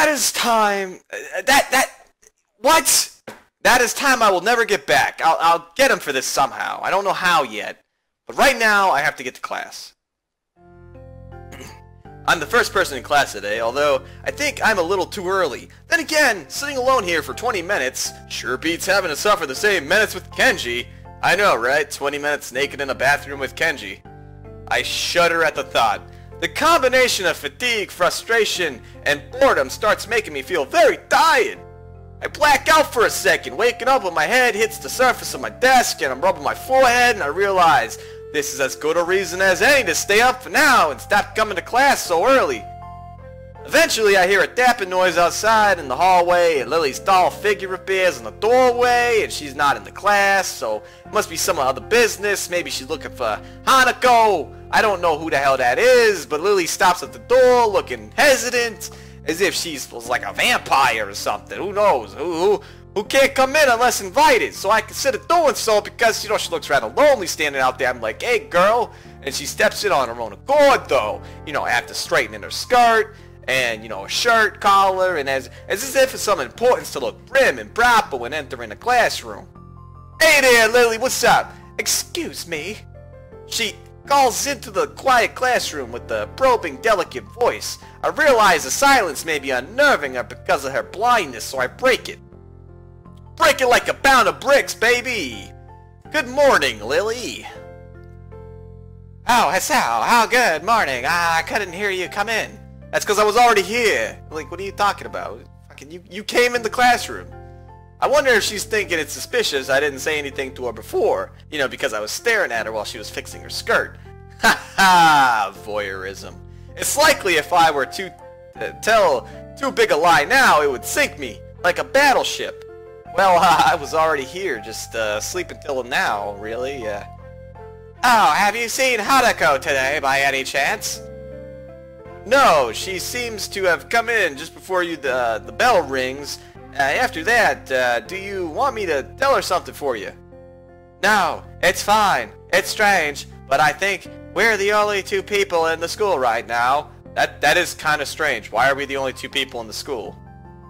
That is time. What? That is time I will never get back. I'll get him for this somehow. I don't know how yet. But right now, I have to get to class. I'm the first person in class today, although I think I'm a little too early. Then again, sitting alone here for 20 minutes sure beats having to suffer the same minutes with Kenji. I know, right? 20 minutes naked in a bathroom with Kenji. I shudder at the thought. The combination of fatigue, frustration, and boredom starts making me feel very tired. I black out for a second, waking up when my head hits the surface of my desk and I'm rubbing my forehead and I realize this is as good a reason as any to stay up for now and stop coming to class so early. Eventually I hear a tapping noise outside in the hallway and Lily's tall figure appears in the doorway and she's not in the class, so it must be some other business. Maybe she's looking for Hanako. I don't know who the hell that is, but Lily stops at the door looking hesitant as if she's like a vampire or something. Who knows? Who can't come in unless invited? So I consider doing so because, you know, she looks rather lonely standing out there. I'm like, hey girl, and she steps in on her own accord though, you know, after straightening her skirt and, you know, a shirt collar and as if it's some importance to look prim and proper when entering the classroom. Hey there, Lily, what's up? Excuse me. She calls into the quiet classroom with a probing, delicate voice. I realize the silence may be unnerving her because of her blindness, so I break it. Break it like a pound of bricks, baby! Good morning, Lily. Oh, how good morning. I couldn't hear you come in. That's because I was already here. Like, what are you talking about? Fucking, you came in the classroom. I wonder if she's thinking it's suspicious I didn't say anything to her before. You know, because I was staring at her while she was fixing her skirt. Ha ha! Voyeurism. It's likely if I were to tell too big a lie now, it would sink me, like a battleship. Well, I was already here, just sleeping till now, really. Oh, have you seen Hanako today, by any chance? No, she seems to have come in just before the bell rings. After that, do you want me to tell her something for you? No, it's fine. It's strange, but I think we're the only two people in the school right now. That is kind of strange. Why are we the only two people in the school?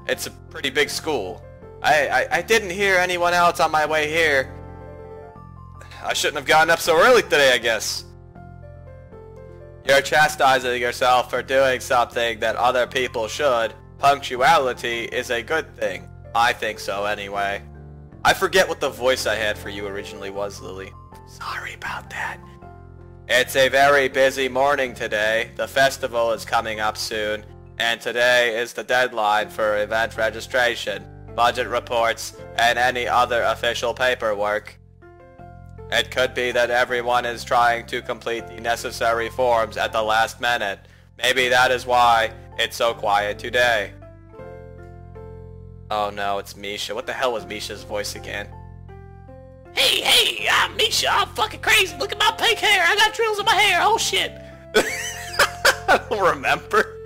It's a pretty big school. I didn't hear anyone else on my way here. I shouldn't have gotten up so early today, I guess. You're chastising yourself for doing something that other people should. Punctuality is a good thing. I think so, anyway. I forget what the voice I had for you originally was, Lily. Sorry about that. It's a very busy morning today. The festival is coming up soon, and today is the deadline for event registration, budget reports, and any other official paperwork. It could be that everyone is trying to complete the necessary forms at the last minute. Maybe that is why it's so quiet today. Oh no, it's Misha. What the hell was Misha's voice again? Hey, I'm Misha. I'm fucking crazy. Look at my pink hair. I got drills in my hair. Oh shit. I don't remember.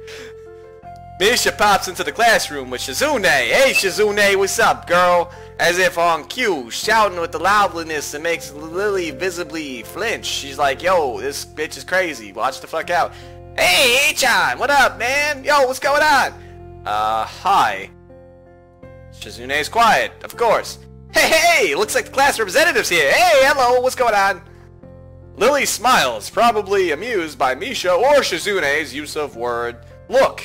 Misha pops into the classroom with Shizune. Hey Shizune, what's up, girl? As if on cue, shouting with the loudness that makes Lily visibly flinch. She's like, yo, this bitch is crazy. Watch the fuck out. Hey, Chan, what up, man? Yo, what's going on? Hi. Shizune's quiet, of course. Hey, looks like the class representative's here. Hey, hello, what's going on? Lily smiles, probably amused by Misha or Shizune's use of word look.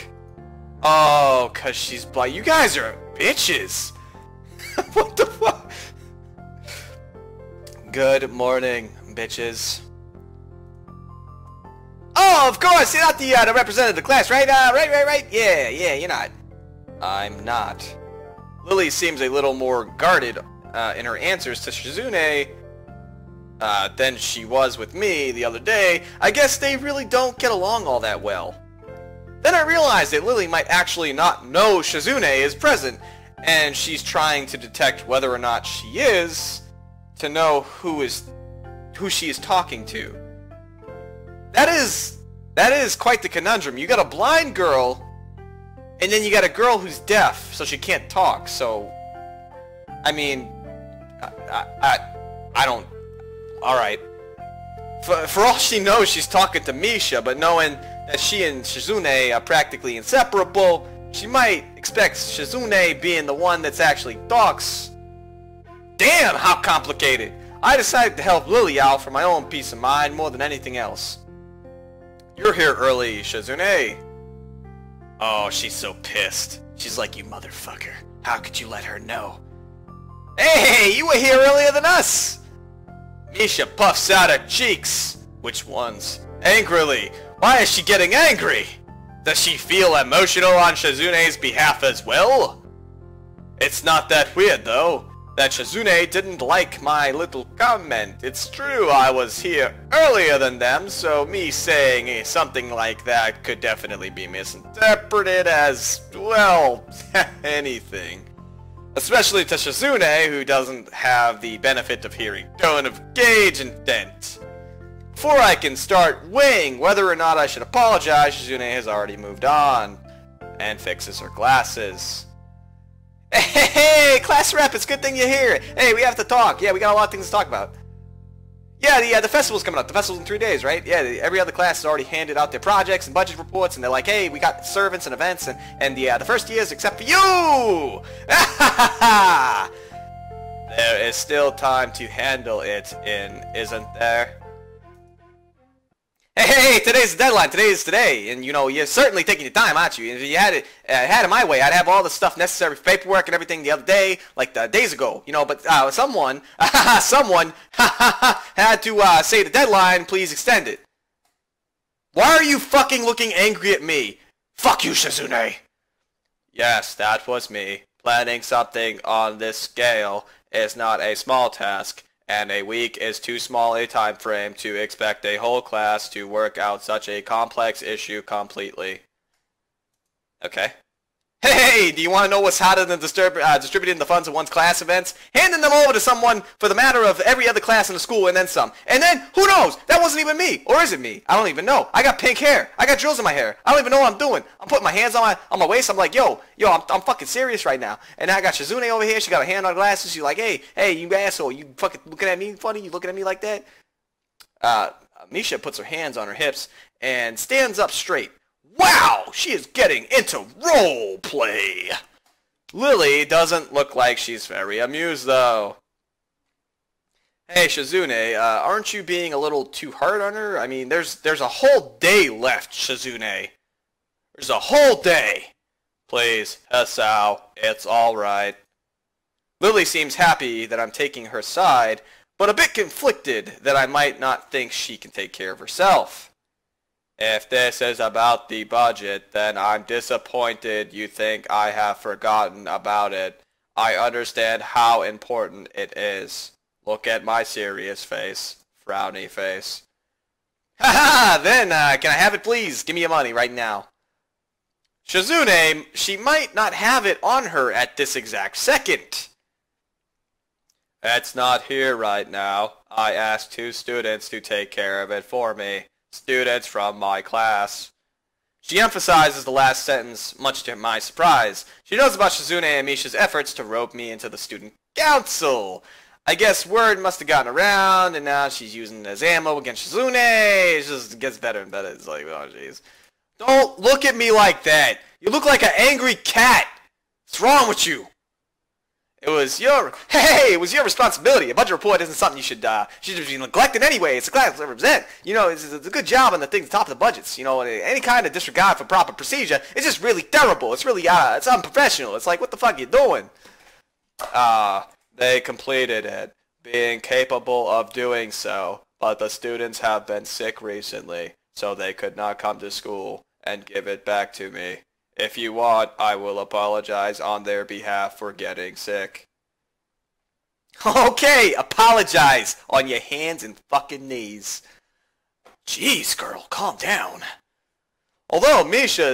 Oh, cause she's blind. You guys are bitches. What the fuck? Good morning, bitches. Oh, of course, you're not the representative of the class, right? Right. Yeah, you're not. I'm not. Lily seems a little more guarded in her answers to Shizune than she was with me the other day. I guess they really don't get along all that well. Then I realized that Lily might actually not know Shizune is present, and she's trying to detect whether or not she is to know who she is talking to. That is quite the conundrum. You got a blind girl, and then you got a girl who's deaf, so she can't talk. So, I mean, I don't. All right. For all she knows, she's talking to Misha, but knowing that she and Shizune are practically inseparable, She might expect Shizune being the one that's actually talks. Damn, how complicated! I decided to help Lily out for my own peace of mind more than anything else. You're here early, Shizune. Oh, she's so pissed. She's like, you motherfucker. How could you let her know? Hey, you were here earlier than us! Misha puffs out her cheeks. Which ones? Angrily. Why is she getting angry? Does she feel emotional on Shizune's behalf as well? It's not that weird though. That Shizune didn't like my little comment. It's true I was here earlier than them, so me saying something like that could definitely be misinterpreted as, well, anything. Especially to Shizune, who doesn't have the benefit of hearing tone of gauge intent. Before I can start weighing whether or not I should apologize, Shizune has already moved on and fixes her glasses. Hey, class rep, it's a good thing you're here. Hey, we have to talk. Yeah, we got a lot of things to talk about. Yeah, the festival's coming up. The festival's in 3 days, right? Yeah, every other class has already handed out their projects and budget reports, and they're like, hey, we got servants and events, and the first years except for you! There is still time to handle it isn't there? Hey, today's the deadline. Today is today, and you know you're certainly taking your time, aren't you? If you had it my way, I'd have all the stuff necessary for paperwork and everything the other day, like days ago, you know. But someone had to say the deadline. Please extend it. Why are you fucking looking angry at me? Fuck you, Shizune. Yes, that was me. Planning something on this scale is not a small task. And a week is too small a time frame to expect a whole class to work out such a complex issue completely. Okay. Hey, do you want to know what's hotter than distributing the funds of one's class events? Handing them over to someone for the matter of every other class in the school and then some. And then, who knows? That wasn't even me. Or is it me? I don't even know. I got pink hair. I got drills in my hair. I don't even know what I'm doing. I'm putting my hands on my waist. I'm like, yo, I'm fucking serious right now. And I got Shizune over here. She got a hand on her glasses. She's like, hey, you asshole. You fucking looking at me funny? You looking at me like that? Misha puts her hands on her hips and stands up straight. Wow, she is getting into role play. Lily doesn't look like she's very amused, though. Hey, Shizune, aren't you being a little too hard on her? I mean, there's a whole day left, Shizune. There's a whole day. Please, Hesao, it's all right. Lily seems happy that I'm taking her side, but a bit conflicted that I might not think she can take care of herself. If this is about the budget, then I'm disappointed you think I have forgotten about it. I understand how important it is. Look at my serious face. Frowny face. Haha! Then, can I have it please? Give me your money right now. Shizune, she might not have it on her at this exact second. It's not here right now. I asked 2 students to take care of it for me. Students from my class. She emphasizes the last sentence, much to my surprise. She knows about Shizune and Misha's efforts to rope me into the student council. I guess word must have gotten around, and now she's using it as ammo against Shizune. It just gets better and better. It's like, oh jeez. Don't look at me like that. You look like an angry cat. What's wrong with you? It was your responsibility. A budget report isn't something you should be neglected anyway. It's a class to represent. You know, it's a good job on the things top of the budgets. You know, any kind of disregard for proper procedure is just really terrible. It's really, it's unprofessional. It's like, what the fuck are you doing? They completed it, being capable of doing so, but the students have been sick recently, so they could not come to school and give it back to me. If you want, I will apologize on their behalf for getting sick. Okay, apologize on your hands and fucking knees. Jeez, girl, calm down. Although Misha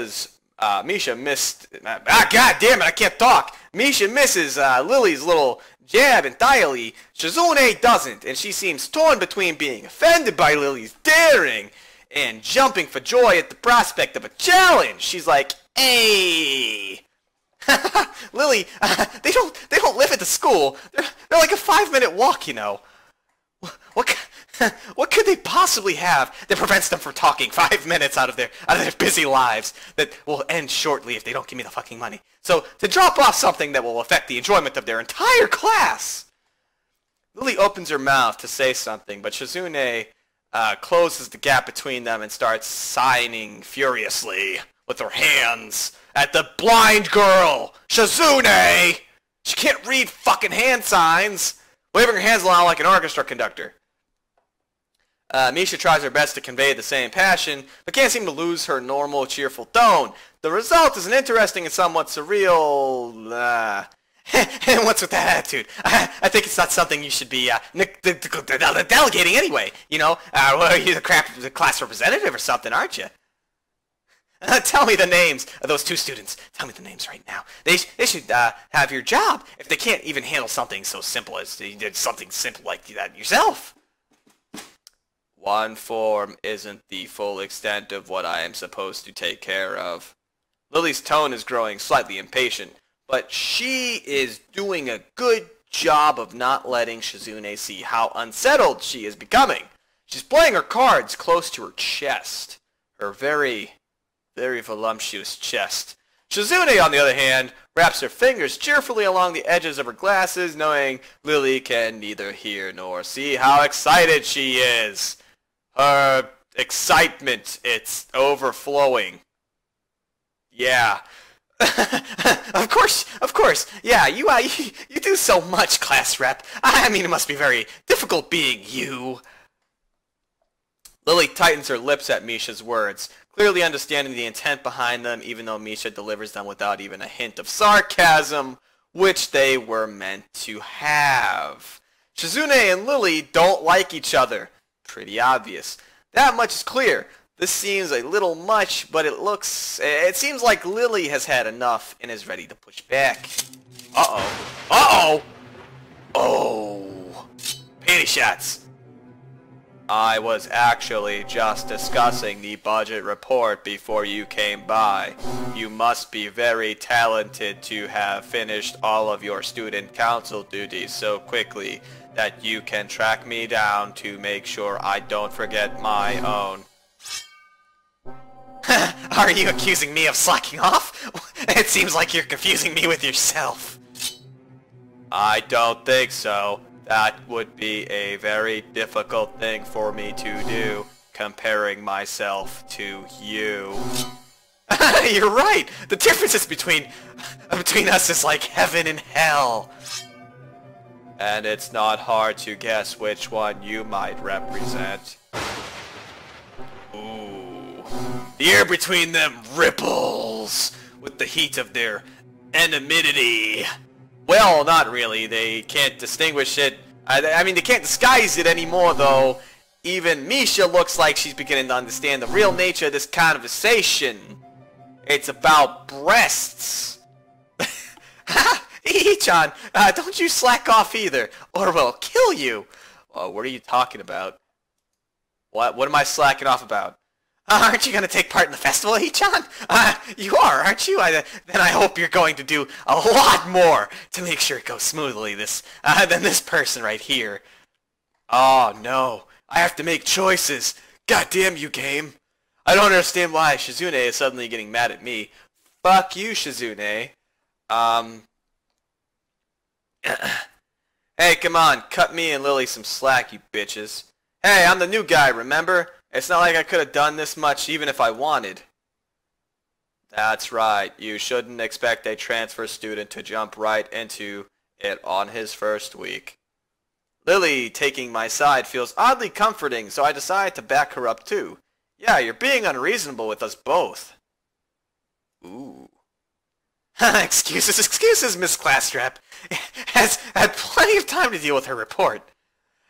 missed... God damn it, I can't talk. Misha misses Lily's little jab entirely. Shizune doesn't, and she seems torn between being offended by Lily's daring and jumping for joy at the prospect of a challenge. She's like, hey, Lily, they don't live at the school. They're like a 5-minute walk, you know. What What could they possibly have that prevents them from talking 5 minutes out of their busy lives that will end shortly if they don't give me the fucking money? So, to drop off something that will affect the enjoyment of their entire class. Lily opens her mouth to say something, but Shizune closes the gap between them and starts signing furiously with her hands at the blind girl, Shizune! She can't read fucking hand signs, waving her hands around like an orchestra conductor. Misha tries her best to convey the same passion, but can't seem to lose her normal, cheerful tone. The result is an interesting and somewhat surreal, and what's with that attitude? I think it's not something you should be delegating anyway. You know, well, you're the class representative or something, aren't you? Tell me the names of those 2 students. Tell me the names right now. They should have your job if they can't even handle something so simple as something simple like that yourself. One form isn't the full extent of what I am supposed to take care of. Lily's tone is growing slightly impatient, but she is doing a good job of not letting Shizune see how unsettled she is becoming. She's playing her cards close to her chest. Her very voluptuous chest. Shizune, on the other hand, wraps her fingers cheerfully along the edges of her glasses, knowing Lily can neither hear nor see how excited she is. Her excitement, it's overflowing. Yeah. Of course. Yeah, you do so much, class rep. I mean, it must be very difficult being you. Lily tightens her lips at Misha's words, clearly understanding the intent behind them, even though Misha delivers them without even a hint of sarcasm, which they were meant to have. Shizune and Lily don't like each other. Pretty obvious. That much is clear. This seems a little much, but it seems like Lily has had enough and is ready to push back. Uh-oh. Oh. Panty shots. I was actually just discussing the budget report before you came by. You must be very talented to have finished all of your student council duties so quickly that you can track me down to make sure I don't forget my own. Are you accusing me of slacking off? It seems like you're confusing me with yourself. I don't think so. That would be a very difficult thing for me to do, comparing myself to you. You're right! The differences between us is like heaven and hell. And it's not hard to guess which one you might represent. Ooh. The air between them ripples with the heat of their enmity. Well, not really. They can't distinguish it. I mean, they can't disguise it anymore, though. Even Misha looks like she's beginning to understand the real nature of this conversation. It's about breasts. Ii-chan, don't you slack off either, or we'll kill you. What are you talking about? What am I slacking off about? Aren't you going to take part in the festival, Ii-chan? You are, aren't you? Then I hope you're going to do a lot more to make sure it goes smoothly than this person right here. Oh, no. I have to make choices. God damn you, game. I don't understand why Shizune is suddenly getting mad at me. Fuck you, Shizune. Hey, come on. Cut me and Lily some slack, you bitches. Hey, I'm the new guy, remember? It's not like I could have done this much even if I wanted. That's right. You shouldn't expect a transfer student to jump right into it on his first week. Lily taking my side feels oddly comforting, so I decide to back her up too. Yeah, you're being unreasonable with us both. Ooh. Excuses, Miss Classrep. Has had plenty of time to deal with her report.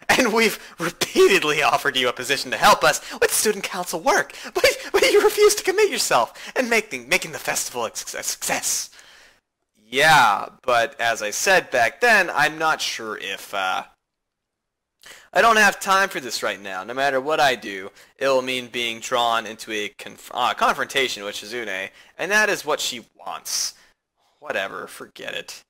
And we've repeatedly offered you a position to help us with student council work, but you refuse to commit yourself and making the festival a success. Yeah, but as I said back then, I'm not sure if, I don't have time for this right now. No matter what I do, it'll mean being drawn into a confrontation with Shizune, and that is what she wants. Whatever, forget it.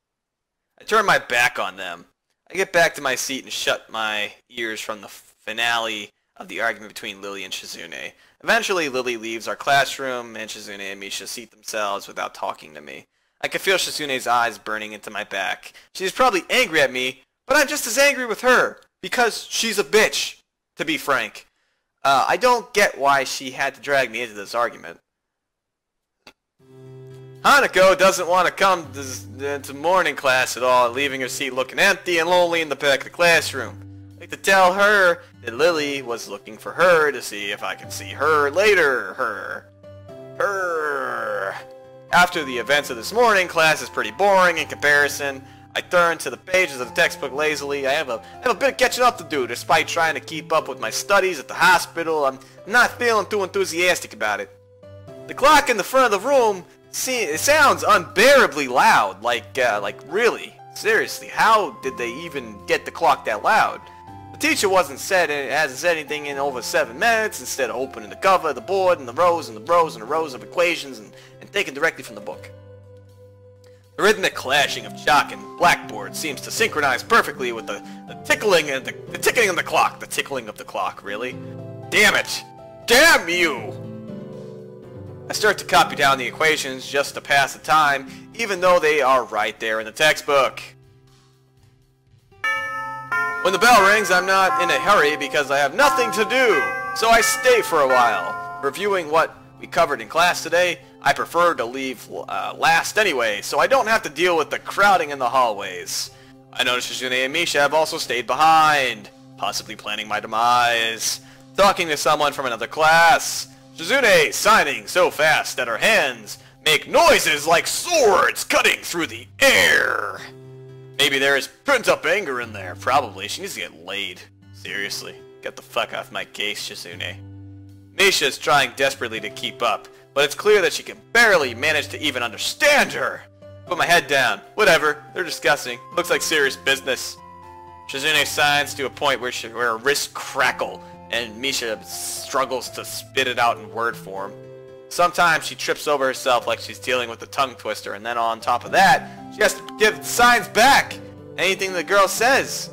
I turn my back on them. I get back to my seat and shut my ears from the finale of the argument between Lily and Shizune. Eventually, Lily leaves our classroom, and Shizune and Misha seat themselves without talking to me. I can feel Shizune's eyes burning into my back. She's probably angry at me, but I'm just as angry with her, because she's a bitch, to be frank. I don't get why she had to drag me into this argument. Hanako doesn't want to come to morning class at all, leaving her seat looking empty and lonely in the back of the classroom. I like to tell her that Lily was looking for her to see if I could see her later. Her. After the events of this morning, class is pretty boring in comparison. I turn to the pages of the textbook lazily. I have a bit of catching up to do, despite trying to keep up with my studies at the hospital. I'm not feeling too enthusiastic about it. The clock in the front of the room, it sounds unbearably loud. Like really, seriously, how did they even get the clock that loud? The teacher hasn't said anything in over 7 minutes, instead of opening the cover of the board and the rows and the rows and the rows of equations and taken directly from the book. The rhythmic clashing of chalk and blackboard seems to synchronize perfectly with the tickling and the ticking of the clock. The tickling of the clock, really? Damn it! Damn you! I start to copy down the equations just to pass the time, even though they are right there in the textbook. When the bell rings, I'm not in a hurry because I have nothing to do, so I stay for a while. Reviewing what we covered in class today, I prefer to leave last anyway, so I don't have to deal with the crowding in the hallways. I notice Shizune and Misha have also stayed behind, possibly planning my demise. Talking to someone from another class. Shizune signing so fast that her hands make noises like swords cutting through the air. Maybe there is pent-up anger in there. Probably. She needs to get laid. Seriously. Get the fuck off my case, Shizune. Misha is trying desperately to keep up, but it's clear that she can barely manage to even understand her. Put my head down. Whatever. They're discussing. Looks like serious business. Shizune signs to a point where her wrists crackle, and Misha struggles to spit it out in word form. Sometimes she trips over herself like she's dealing with a tongue twister, and then on top of that, she has to give signs back. Anything the girl says.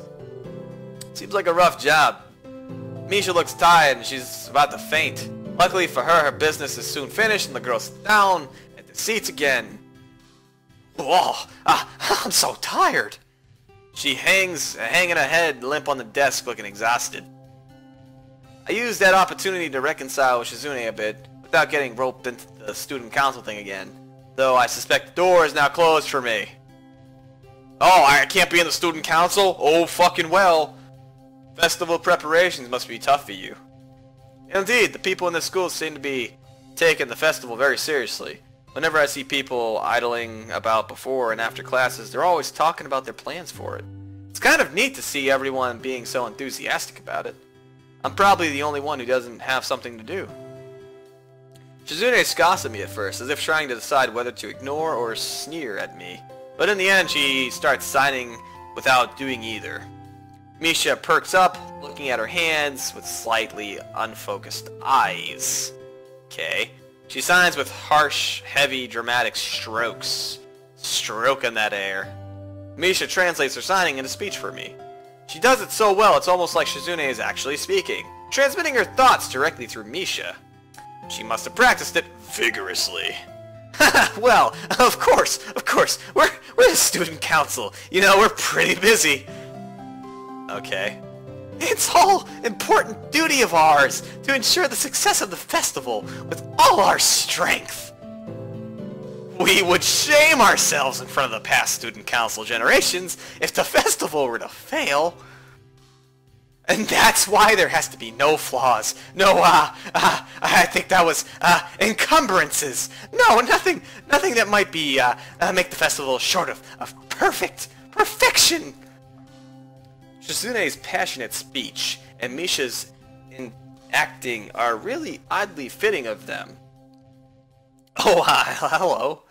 Seems like a rough job. Misha looks tired and she's about to faint. Luckily for her, her business is soon finished and the girl sits down at the seats again. Whoa, I'm so tired. She hangs, hanging her head limp on the desk looking exhausted. I used that opportunity to reconcile with Shizune a bit without getting roped into the student council thing again. Though I suspect the door is now closed for me. Oh, I can't be in the student council? Oh, fucking well. Festival preparations must be tough for you. Indeed, the people in this school seem to be taking the festival very seriously. Whenever I see people idling about before and after classes, they're always talking about their plans for it. It's kind of neat to see everyone being so enthusiastic about it. I'm probably the only one who doesn't have something to do. Shizune scoffs at me at first, as if trying to decide whether to ignore or sneer at me. But in the end, she starts signing without doing either. Misha perks up, looking at her hands with slightly unfocused eyes. Okay. She signs with harsh, heavy, dramatic strokes. Stroking that air. Misha translates her signing into speech for me. She does it so well, it's almost like Shizune is actually speaking, transmitting her thoughts directly through Misha. She must have practiced it vigorously. Well, of course, we're the student council. You know, we're pretty busy. Okay. It's all important duty of ours to ensure the success of the festival with all our strength. We would shame ourselves in front of the past student council generations if the festival were to fail. And that's why there has to be no flaws. No, I think that was, encumbrances. No, nothing that might be, make the festival short of perfection. Shizune's passionate speech and Misha's acting are really oddly fitting of them. Oh, hi, hello.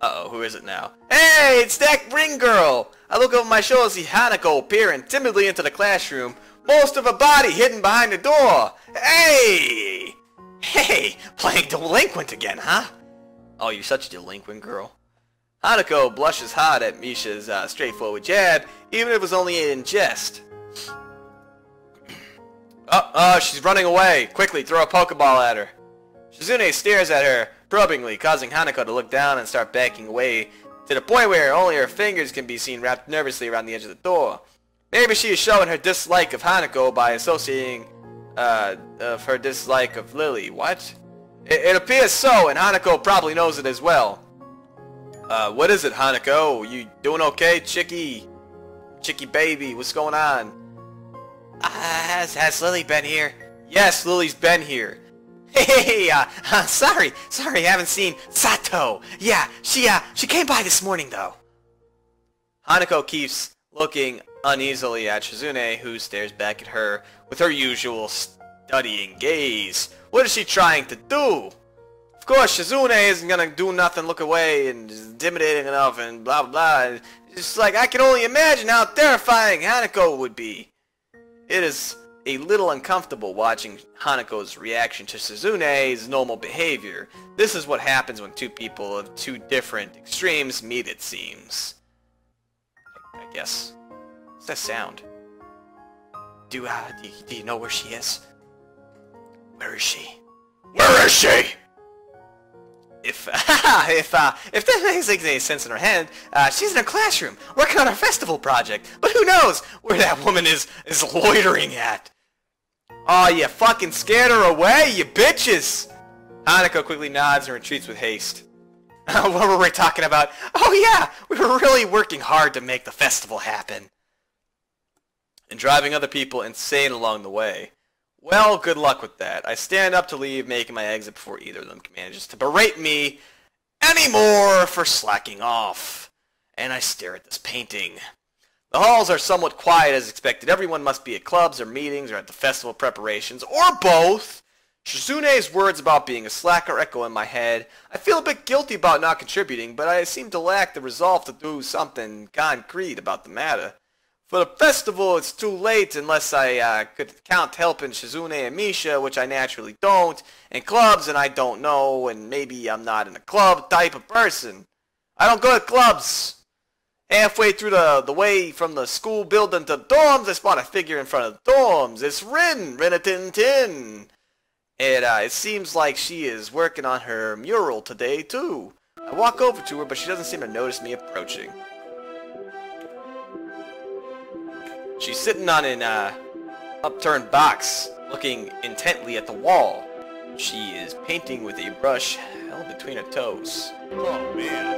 Uh-oh, who is it now? Hey, it's that ring girl! I look over my shoulder and see Hanako peering timidly into the classroom, most of her body hidden behind the door. Hey! Hey, playing delinquent again, huh? Oh, you're such a delinquent girl. Hanako blushes hard at Misha's straightforward jab, even if it was only in jest. She's running away. Quickly, throw a Pokeball at her. Shizune stares at her probingly, causing Hanako to look down and start backing away to the point where only her fingers can be seen wrapped nervously around the edge of the door. Maybe she is showing her dislike of Hanako by associating of her dislike of Lily. What? It appears so, and Hanako probably knows it as well. What is it, Hanako? You doing okay, Chicky? Chicky baby, what's going on? Has Lily been here? Yes, Lily's been here. Hey, sorry, haven't seen Sato. Yeah, she came by this morning though. Hanako keeps looking uneasily at Shizune, who stares back at her with her usual studying gaze. What is she trying to do? Of course, Shizune isn't gonna do nothing, look away, and is intimidating enough, and blah blah blah. It's like, I can only imagine how terrifying Hanako would be. It is a little uncomfortable watching Hanako's reaction to Shizune's normal behavior. This is what happens when two people of two different extremes meet, it seems. I guess. What's that sound? Do you know where she is? Where is she? Where is she? If that makes any sense in her head, she's in her classroom, working on her festival project. But who knows where that woman is loitering at? Aw, you fucking scared her away, you bitches! Hanako quickly nods and retreats with haste. What were we talking about? Oh yeah, we were really working hard to make the festival happen. And driving other people insane along the way. Well, good luck with that. I stand up to leave, making my exit before either of them manages to berate me anymore for slacking off. And I stare at this painting. The halls are somewhat quiet as expected. Everyone must be at clubs or meetings or at the festival preparations, or both. Shizune's words about being a slacker echo in my head. I feel a bit guilty about not contributing, but I seem to lack the resolve to do something concrete about the matter. For the festival, it's too late unless I could count helping Shizune and Misha, which I naturally don't, and clubs, and I don't know, and maybe I'm not in a club type of person. I don't go to clubs. Halfway through the way from the school building to the dorms, I spot a figure in front of the dorms. It's Rin-a-tin-tin. It seems like she is working on her mural today, too. I walk over to her, but she doesn't seem to notice me approaching. She's sitting on an upturned box, looking intently at the wall. She is painting with a brush held between her toes. Oh man,